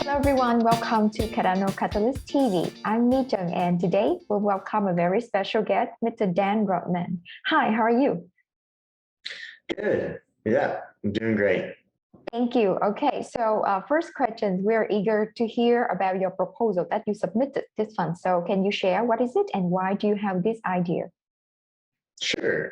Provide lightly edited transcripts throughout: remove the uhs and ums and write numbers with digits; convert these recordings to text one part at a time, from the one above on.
Hello everyone, welcome to Cardano Catalyst TV. I'm Mi Jung, and today we'll welcome a very special guest, Mr. Dan Rodman. Hi, how are you? Good. Yeah, I'm doing great. Thank you. Okay, so first question, we're eager to hear about your proposal that you submitted this fund. So can you share what is it and why do you have this idea? Sure.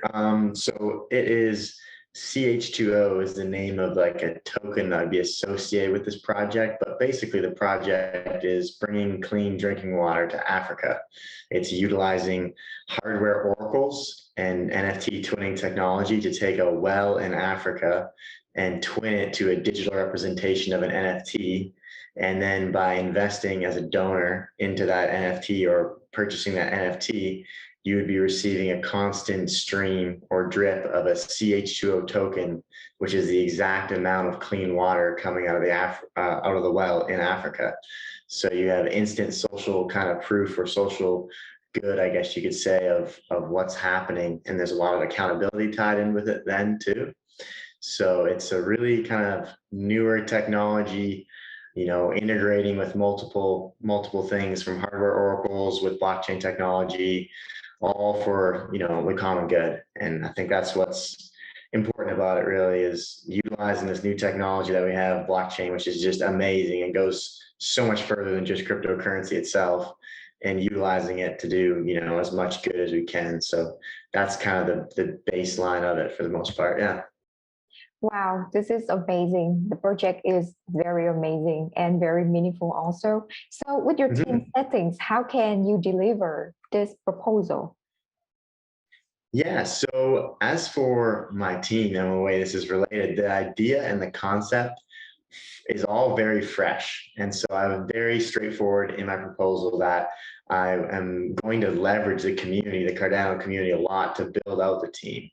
So it is CH2O is the name of like a token that would be associated with this project. But basically the project is bringing clean drinking water to Africa. It's utilizing hardware oracles and NFT twinning technology to take a well in Africa and twin it to a digital representation of an NFT. And then by investing as a donor into that NFT or purchasing that NFT, you would be receiving a constant stream or drip of a CH2O token, which is the exact amount of clean water coming out of the well in Africa. So you have instant social kind of proof or social good, I guess you could say, of what's happening. And there's a lot of accountability tied in with it then too. So it's a really kind of newer technology, integrating with multiple things from hardware oracles with blockchain technology, all for, the common good. And I think that's what's important about it really, is utilizing this new technology that we have, blockchain, which is just amazing and goes so much further than just cryptocurrency itself, and utilizing it to do, as much good as we can. So that's kind of the baseline of it for the most part. Yeah. Wow, this is amazing. The project is very amazing and very meaningful also. So with your team settings, how can you deliver this proposal? Yeah, so as for my team and the way this is related, the idea and the concept is all very fresh. And so I'm very straightforward in my proposal that I am going to leverage the community, the Cardano community, a lot to build out the team.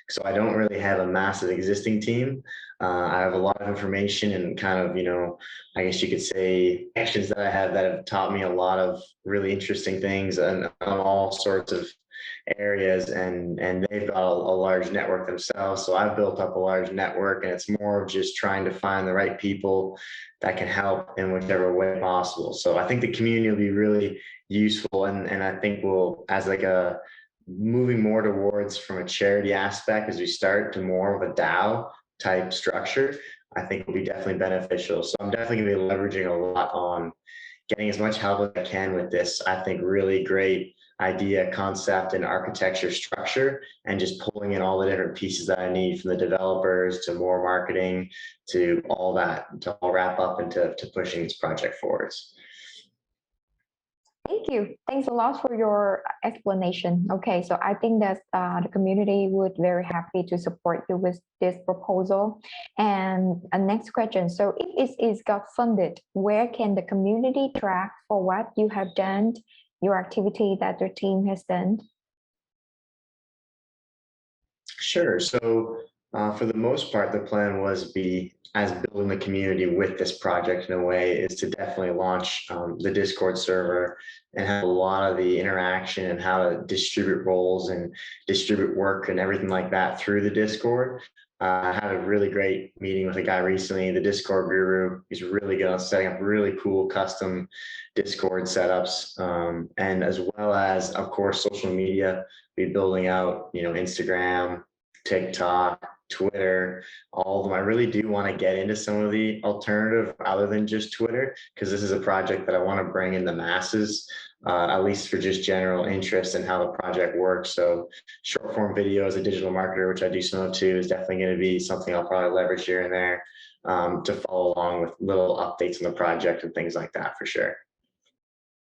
So I don't really have a massive existing team. I have a lot of information and kind of, I guess you could say actions that I have that have taught me a lot of really interesting things and on all sorts of areas, and they've got a large network themselves. So I've built up a large network, and it's more of just trying to find the right people that can help in whichever way possible. So I think the community will be really useful, and I think we'll, as like a moving more towards from a charity aspect as we start to more of a DAO type structure, I think will be definitely beneficial. So I'm definitely going to be leveraging a lot on getting as much help as I can with this, I think, really great idea, concept, and architecture structure, and just pulling in all the different pieces that I need, from the developers to more marketing to all that, to all wrap up into pushing this project forwards. Thank you. Thanks a lot for your explanation. Okay, so I think that the community would very happy to support you with this proposal. And a next question. So if it is got funded, where can the community track for what you have done, your activity that your team has done? Sure. So for the most part, the plan was as building the community with this project in a way, is to definitely launch the Discord server and have a lot of the interaction and how to distribute roles and distribute work and everything like that through the Discord. I had a really great meeting with a guy recently, the Discord guru. He's really good on setting up really cool custom Discord setups, and as well as, of course, social media. Be building out, Instagram, TikTok, Twitter, all of them. I really do want to get into some of the alternative other than just Twitter, because this is a project that I want to bring in the masses, at least for just general interest in how the project works. So short form video as a digital marketer, which I do some of too, is definitely going to be something I'll probably leverage here and there, to follow along with little updates on the project and things like that for sure.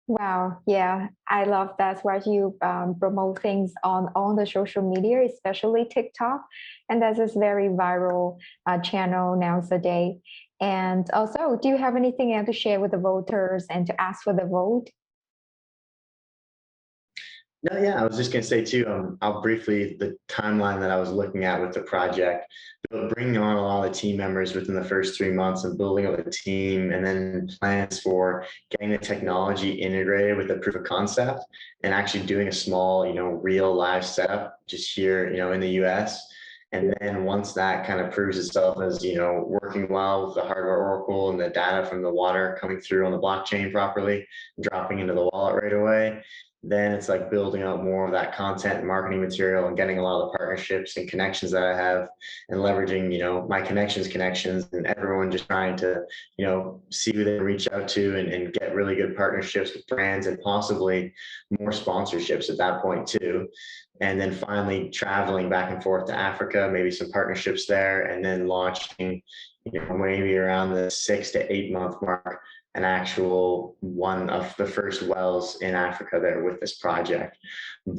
Wow, yeah, I love that where you promote things on all the social media, especially TikTok, and that's a very viral channel nowadays. And also, do you have anything else to share with the voters and to ask for the vote? No, yeah, I was just going to say too, I'll briefly, the timeline that I was looking at with the project, bringing on a lot of team members within the first 3 months and building up a team, and then plans for getting the technology integrated with the proof of concept and actually doing a small, real live setup just here, in the US. And then once that kind of proves itself as, working well with the hardware oracle and the data from the water coming through on the blockchain properly, dropping into the wallet right away, then it's like building out more of that content and marketing material and getting a lot of the partnerships and connections that I have and leveraging, my connections and everyone just trying to, see who they reach out to and get really good partnerships with brands and possibly more sponsorships at that point too. And then finally traveling back and forth to Africa, maybe some partnerships there, and then launching, maybe around the 6 to 8 month mark, an actual one of the first wells in Africa there with this project.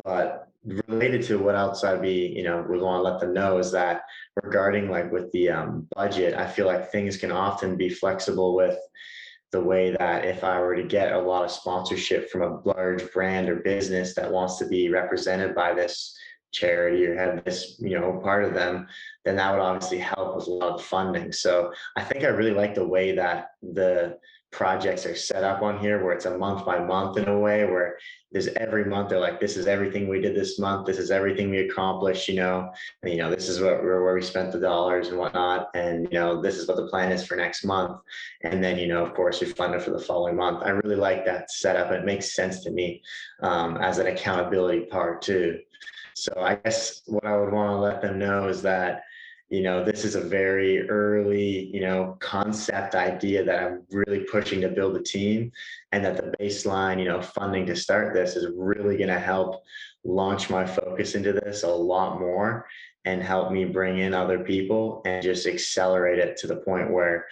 But related to what else I'd be, would want to let them know is that regarding like with the budget, I feel like things can often be flexible with the way that if I were to get a lot of sponsorship from a large brand or business that wants to be represented by this charity or have this, part of them, then that would obviously help with a lot of the funding. So I think I really like the way that the projects are set up on here, where it's a month by month in a way where there's every month they're like, this is everything we did this month, this is everything we accomplished, and, this is where we spent the dollars and whatnot, and this is what the plan is for next month, and then of course you fund it for the following month. I really like that setup. It makes sense to me as an accountability part too. So I guess what I would want to let them know is that this is a very early, concept idea that I'm really pushing to build a team, and that the baseline, funding to start this is really going to help launch my focus into this a lot more and help me bring in other people and just accelerate it to the point where,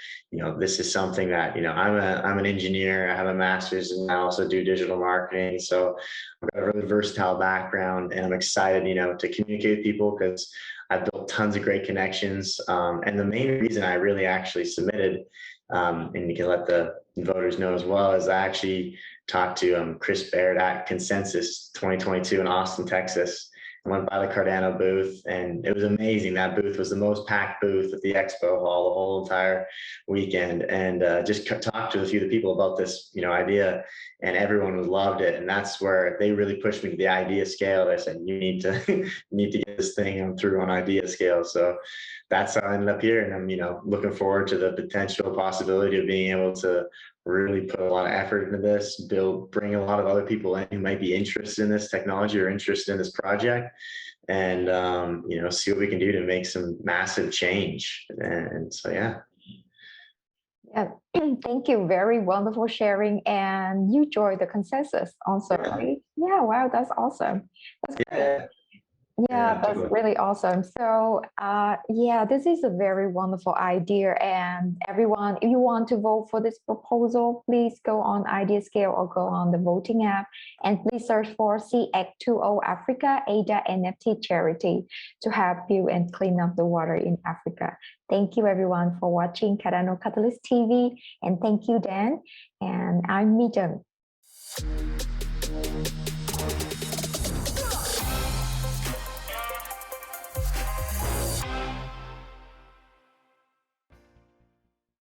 this is something that, I'm an engineer, I have a master's, and I also do digital marketing. So I've got a really versatile background, and I'm excited, to communicate with people because I've built tons of great connections. And the main reason I really actually submitted, and you can let the voters know as well, is I actually talked to Chris Baird at Consensus 2022 in Austin, Texas. I went by the Cardano booth, and it was amazing. That booth was the most packed booth at the expo hall the whole entire weekend, and just talked to a few of the people about this, idea, and everyone loved it. And that's where they really pushed me to the idea scale. They said, you need to you need to get this thing through on idea scale. So that's how I ended up here, and I'm looking forward to the potential possibility of being able to really put a lot of effort into this, bring a lot of other people in who might be interested in this technology or interested in this project, and see what we can do to make some massive change. And so yeah. Thank you. Very wonderful sharing. And you joined the Consensus also, right? Yeah, wow, that's awesome. That's great. Yeah, that's really awesome. So, this is a very wonderful idea. And everyone, if you want to vote for this proposal, please go on IdeaScale or go on the voting app, and please search for CH2O Africa ADA NFT charity to help you and clean up the water in Africa. Thank you everyone for watching Cardano Catalyst TV, and thank you, Dan. And I'm Mijung.